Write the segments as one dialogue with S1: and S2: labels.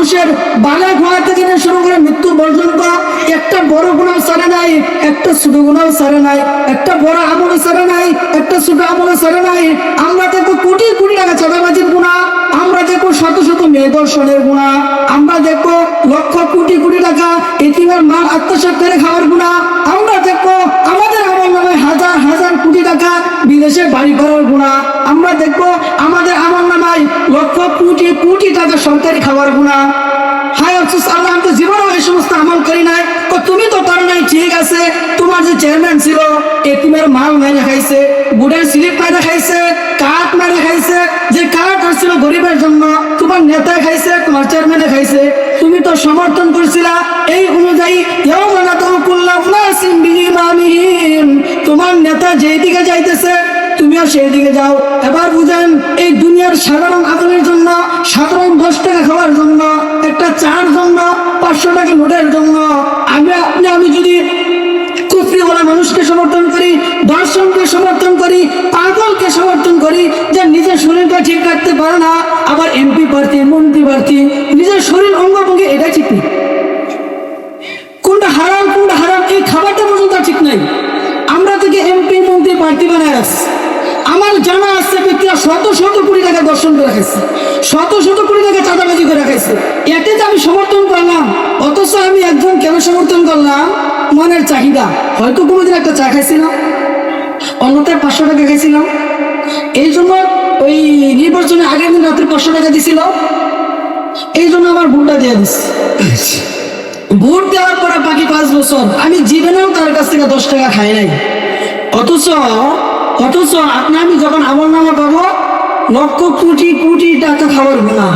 S1: মানুষের বালেক হওয়া থেকে নিয়ে শুরু করে মৃত্যু পর্যন্ত একটা বড় গুনাহ ছাড়ে নাই, একটা ছোট গুনাহ ছাড়ে নাই, একটা বড় আমল ছাড়ে নাই, একটা ছোট আমল ছাড়ে নাই। আমরা দেখবো কোটি কোটি টাকা চাঁদাবাজির গুনাহ, আমরা দেখবো শত শত মেয়ে দর্শনের গুনাহ, আমরা দেখবো লক্ষ কোটি কোটি টাকা এতিমের মাল আত্মসাৎ করে খাওয়ার গুনাহ, আমরা দেখবো আমাদের আমল নামে হাজার হাজার কোটি টাকা বিদেশে বাড়ি করার গুনাহ, আমরা দেখবো আমাদের আমল নামায় লক্ষ কোটি কোটি টাকা সরকারি খাওয়ার গুনাহ। হায় আফসোস আল্লাহ, আমি তো জীবনেও এই সমস্ত আমল করি নাই। তুমি তো পারো নাই, ঠিক আছে, তোমার যে চেয়ারম্যান ছিল এতিমের মাল মেরে খাইছে, বুড়ের স্লিপ মেরে খাইছে, কাঠ মেরে খাইছে, যে কাঠ আসছিল গরিবের জন্য তোমার নেতা খাইছে, তোমার চেয়ারম্যানে খাইছে, তুমি তো সমর্থন করছিলা। এই অনুযায়ী তোমার নেতা যেই দিকে যাইতেছে তুমিও সেই দিকে যাও। এবার বুঝেন, এই দুনিয়ার সাধারণ আদরের জন্য, সাধারণ 10 টাকা খাওয়ার জন্য, একটা চার জন্য, 500 টাকা নোটের জন্য আমি যদি কুফরি বলা মানুষকে সমর্থন করি, দর্শনকে সমর্থন করি, পাগলকে সমর্থন করি, যে নিজের শরীরটা ঠিক রাখতে পারে না, আবার এমপি প্রার্থী, মন্ত্রী প্রার্থী, নিজের শরীর অঙ্গভঙ্গি এটা ঠিক নেই। কোনটা হারাম কোনটা হারাম এই খাবারটা পর্যন্ত ঠিক নাই। আমরা থেকে এমপি মন্ত্রী প্রার্থী বানায় আসছি। আমার জানা আছে ব্যক্তিরা শত শত কোটি টাকা দর্শন করে রাখাইছে, শত শত কোটি টাকা চাঁদাবাজি করে রাখাইছে, এতে যে আমি সমর্থন করলাম। অথচ আমি একজন কেন সমর্থন করলাম? মনের চাহিদা। হয়তো কোনোদিন একটা চা খাইছিলাম, অন্যথায় 500 টাকা খাইছিলাম, এই জন্য ওই নির্বাচনের আগের দিন রাত্রে 500 টাকা দিছিল, এই জন্য আমার ভোটটা দিয়ে দিচ্ছে। ভোট দেওয়ার পরে বাকি 5 বছর আমি জীবনেও তার কাছ থেকে 10 টাকা খাই নাই। অথচ আমি যখন আমল নামা পাবো লক্ষ কোটি কোটি টাকা খাওয়ার গুনাহ।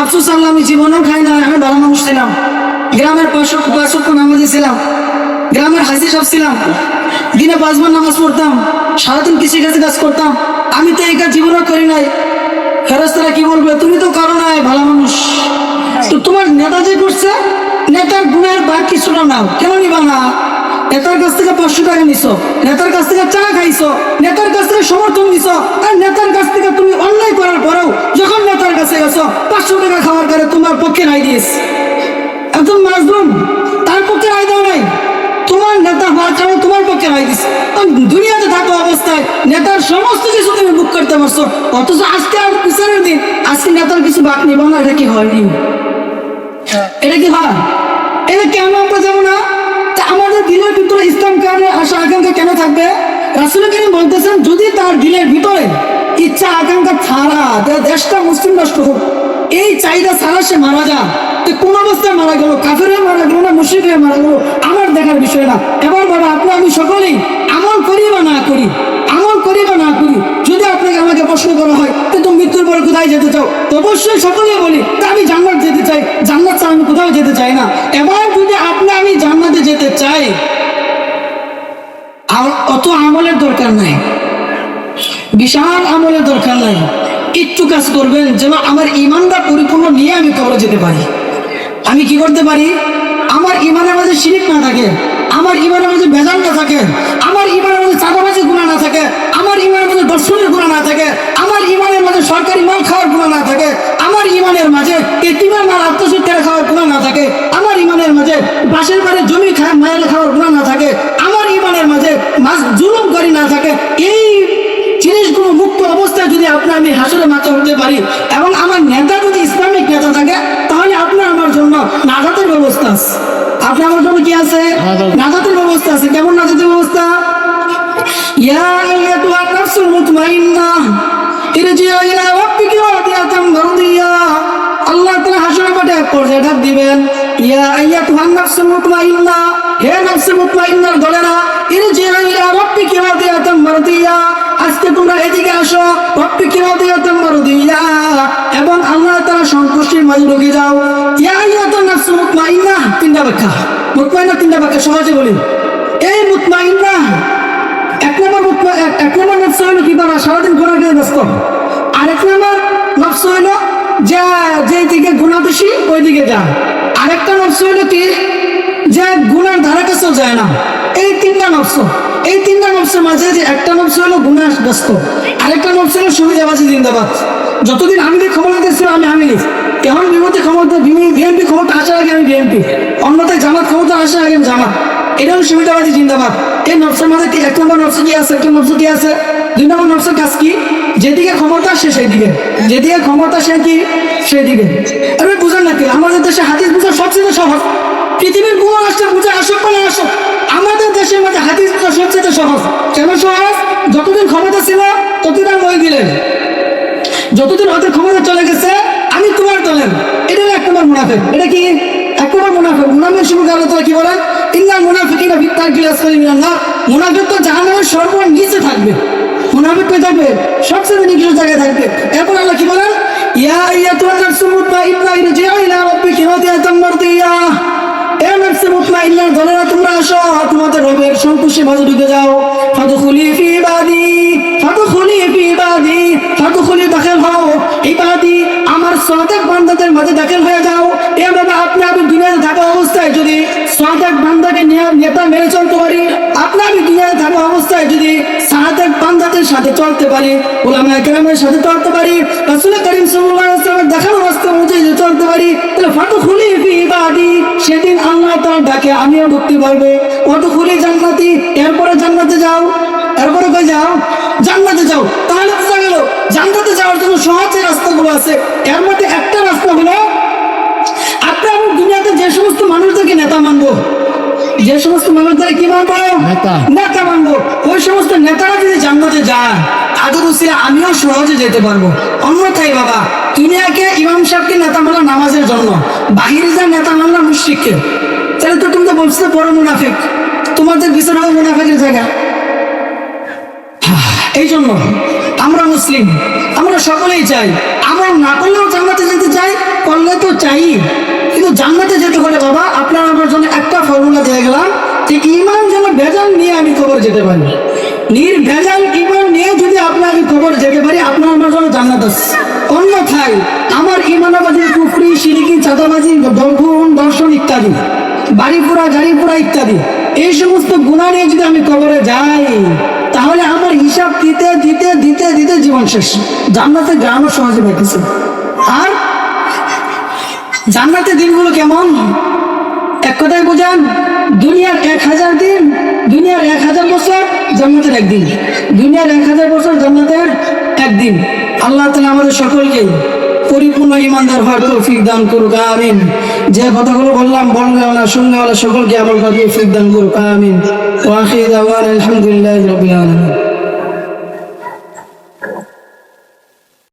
S1: আফসোস আল্লাহ, আমি জীবনেও খাই না। আমি ভালো মানুষ ছিলাম, গ্রামের 500 নামাজি ছিলাম, গ্রামের হাসি সব ছিলাম, দিনে 5 বার নামাজ পড়তাম, সারাদিন কৃষিকাজে কাজ করতাম। আমি তো এই কাজ জীবনেও করি নাই। ফেরেশতারা কি বলবে? তুমি তো করো নাই, ভালো মানুষ। তো তোমার নেতা যে করছে, নেতার গুণের ভাগ কিছু নাও, কেন নিবা না? নেতার কাছ থেকে 500 টাকা নিছো, নেতার কাছ থেকে চা খাইছো, নেতার কাছ থেকে সমর্থন নিছো, আর নেতার কাছ থেকে তুমি অন্যায় করার পরেও যখন নেতার কাছে গেছো 500 টাকা খাওয়ার কারণে তোমার পক্ষে রায় দিয়েছে। একজন মাজলুম, তার পক্ষে রায় দেওয়া নাই, তোমার নেতা হওয়ার কারণে তোমার পক্ষে রায় দিচ্ছে। দুনিয়াতে থাকা অবস্থায় নেতার সমস্ত কিছু তুমি বুক করতে পারছো, অথচ আজকে আর বিচারের দিন, আজকে নেতার কিছু বাক নিব না। এটা কি হয়নি? এটা কি হয়? এটা কেন আমরা যাবো না? আমাদের দিলের ভিতরে ইসলাম কায়েমের আশা আকাঙ্ক্ষা কেন থাকবে? রাসূল কারীম বলতেছেন, যদি তার দিলের ভিতরে ইচ্ছা আকাঙ্ক্ষা ছাড়া দেশটা মুসলিম রাষ্ট্র হোক, এই চাহিদা ছাড়া সে মারা যায়, তো কোন অবস্থায় মারা গেল, কাফের হয়ে মারা গেল না মুশরিক হয়ে মারা গেল, আমার দেখার বিষয় না। এবার বাবা, আপনি আমি সকলেই আমল করি বা না করি, আমল করি বা না করি, যদি আপনাকে আমাকে প্রশ্ন করা হয় কিন্তু মৃত্যুর পরে কোথায় যেতে চাও, তো অবশ্যই সকলেই বলি আমি জান্নাত যেতে চাই, জান্নাত ছাড়া আমি কোথাও যেতে চাই না। এবার যদি আমি জান্নাতে যেতে চাই, অত আমলের দরকার নাই, বিশাল আমলের দরকার নাই, একটু কাজ করবেন যেন আমার ঈমানটা পরিপূর্ণ নিয়ে আমি কবরে যেতে পারি। আমি কি করতে পারি? আমার ঈমানের মাঝে শিরক না থাকে, আমার ঈমানের মাঝে ভেজাল না থাকে, আমার ঈমানের মাঝে চাঁদাবাজি গুনাহ না থাকে, আমার ঈমানের মাঝে দর্শনের গুনাহ না থাকে, আমার ঈমানের মাঝে সরকারি মাল খাওয়ার গুনাহ না থাকে, আমার ঈমানের মাঝে এতিমের মাল আত্মসাৎ করে খাওয়ার গুনাহ না থাকে, আমার ঈমানের মাঝে পাশের বাড়ির জমি মায়ের খাওয়ার গুনাহ না থাকে, আমার ঈমানের মাঝে জুলুম করি না থাকে। এই জিনিসগুলো মুক্ত অবস্থায় যদি আমি হাসরে মাথা উঠতে পারি এবং আমার নেতা যদি ইসলামিক নেতা থাকে, তাহলে আপনার আমার জন্য নাজাতের ব্যবস্থা আছে। আপনার আমার জন্য কি আছে? নাজাতের ব্যবস্থা আছে। কেমন নাজাতের ব্যবস্থা? ইয়া আইয়াতুহান নাফসুল মুতমাইন্নাহ ইরজিউ ইলা রাব্বিকি রাদিয়াতাম মারদিয়া। আল্লাহ তাআলা হাসরের মাঠে এক পর্যায়ে ডাক দিবেন, ইয়া আইয়াতুহান নাফসুল মুতমাইন্নাহ, হে নফসে মুতমাইন্নার দলেরা, ইরজিউ ইলা রাব্বিকি রাদিয়াতাম মারদিয়া, আজকে তোমরা এদিকে আসো, রাব্বিকি রাদিয়াতাম মারদিয়া, এবং আল্লাহ তাআলা সন্তুষ্টির মাঝে ঢুকে যাও। ইয়া আইয়াতুন নাফসুল মুতমাইন্নাহ, তিনটা ব্যাখ্যা, মুতমাইন্নাহ তিনটা ব্যাখ্যা সহজে বলি। এই মুতমাইন্নাহ, এক নম্বর নফস হইল কি করা? সারাদিন গুনাহ করে ব্যস্ত। আরেক নম্বর নফস হইল যে দিকে গুনাহ বেশি ওই দিকে যায়। আরেকটা নফস হইল কি? যে গুনার ধারে কাছেও যায় না। এই তিনটা নফস, এই তিনটা নফসের মাঝে যে একটা নফস হলো গুনাহ ব্যস্ত, আরেকটা নফস হলো সুবিধাবাজি জিন্দাবাদ। যতদিন আমি ক্ষমতা ছিল আমি এখন বিপদে ক্ষমতা বিমুখ এটা হলো সুবিধাবাদী জিন্দাবাদ। এই নফসের মধ্যে কি এক নম্বর নফস কি আছে, একটা নফস কি আছে? দুই নম্বর নফসের কাজ কি? যেদিকে ক্ষমতা সে সেই দিকে, যেদিকে ক্ষমতা সে কি সেই দিকে। আরে বুঝেন নাকি আমাদের দেশে হাদিস বুঝা সবচেয়ে সহজ, পৃথিবীর কোন রাষ্ট্রে বুঝে আসুক বা না আসুক, আমাদের দেশের মধ্যে হাদিস বুঝা সবচেয়ে সহজ। কেন সহজ? যতদিন ক্ষমতা ছিল ততদিন মই দিলেন, যতদিন হয়তো ক্ষমতা চলে গেছে আমি তোমার দলের। এটা এক নম্বর মুনাফিক। এটা কি এক নম্বর মুনাফিক? মুনাফিক শুরু আল্লাহ তাআলা কি বলেন? ইন্নাল মুনাফিকিনা ফি দারকিল আসফালি মিনান নার। মুনাফিক তো জাহান্নামের সর্বনিচে থাকবে। মুনাফিক কই থাকবে? সবচেয়ে নিচের জায়গায় থাকবে। এরপর আল্লাহ কি বলেন? ইয়া আইয়াতুহান নাফসুল মুতমাইন্নাহ ইরজিই ইলা রাব্বিকি রাদিয়াতাম মারদিয়াহ। এ নফসে মুতমাইন্নাহ দলেরা তোমরা আসো, তোমাদের রবের সন্তুষ্টির মাঝে ঢুকে যাও। ফাদখুলি ফি ইবাদি, ফাদখুলি ফি ইবাদি, ফাদখুলি দাখিল হও ইবাদি, আমার সাদেক বান্দাদের মাঝে দাখিল হয়ে যাও। এভাবে আপনি দুনিয়াতে থাকা অবস্থায় যদি সাদেক বান্দাকে নেতা মেনে চলতে পারি, আমি দুনিয়াতে থাকা অবস্থায় যদি সাদেক বান্দাদের সাথে চলতে পারি, উলামায়ে কেরামের সাথে চলতে পারি, রাসূল করিম সাল্লাল্লাহু আলাইহি ওয়াসাল্লামের দেখানো রাস্তা অনুযায়ী যদি চলতে পারি, তাহলে ফাদখুলি ফি ইবাদি, সেদিন আল্লাহ তাআলা ডাকে আমিও ঢুকতে পারবে। ওয়াদখুলি জান্নাতি, এরপরে জান্নাতে যাও। এরপরে কই যাও? জান্নাতে যাও। তাহলে বোঝা গেল জান্নাতে যাওয়ার জন্য সহজ যে রাস্তাগুলো আছে এর মধ্যে একটা রাস্তা হলো আপনি আমি দুনিয়াতে যে সমস্ত মানুষদেরকে নেতা মানবো, যে সমস্ত মানুষদের কি মানবো? নেতা মানবো। ওই সমস্ত নেতারা যদি জান্নাতে যায় তাদের উসিলা আমিও সহজে যেতে পারবো। অন্যথায় বাবা দুনিয়াকে ইমাম সাহেবকে নেতা মানলাম নামাজের জন্য, বাহিরে যা নেতা মানলাম মুশরিককে, তাহলে তো তুমি তো বলছো বড় মুনাফিক, তোমাদের বিচার হবে মুনাফিকের জায়গা। এই জন্য আমরা মুসলিম, আমরা সকলেই চাই, আমরা না করলেও জান্নাতে যেতে চাই, করলে তো চাই। কিন্তু জান্নাতে যেতে হলে বাবা আপনার আমার জন্য একটা ফর্মুলা দিয়ে গেলাম যে ঈমান যেন ভেজাল নিয়ে আমি কবর যেতে পারি। নির্ভেজাল ঈমান নিয়ে যদি আমি কবর যেতে পারি, আপনার আমার জন্য জান্নাত আছে। অন্যথায় আমার ঈমানাবাজি, কুফরি, শিরকি, চাঁদাবাজি, দর্শন ইত্যাদি, বাড়ি পোড়া, গাড়ি পোড়া ইত্যাদি, এই সমস্ত গুনাহ নিয়ে যদি আমি কবরে যাই তাহলে আমার হিসাব দিতে দিতে দিতে দিতে জীবন শেষ। জান্নাতে গ্রামও সহজে পাইতেছে। আর জান্নাতের দিনগুলো কেমন এক কথায় বোঝান? দুনিয়ার 1000 দিন, দুনিয়ার 1000 বছর, জান্নাতের একদিন। দুনিয়ার 1000 বছর, জান্নাতের একদিন। আল্লাহ তাআলা আমাদের সকলকে পরিপূর্ণ ঈমানদার হওয়ার তৌফিক দান করুক, আমিন। যে কথাগুলো বললাম বলনেওয়ালা শুননেওয়ালা সকলকে আমল করার তৌফিক দান করুক, আমিন। ওয়া আখিরু দাওয়ানা আলহামদুলিল্লাহি রাব্বিল আলামিন।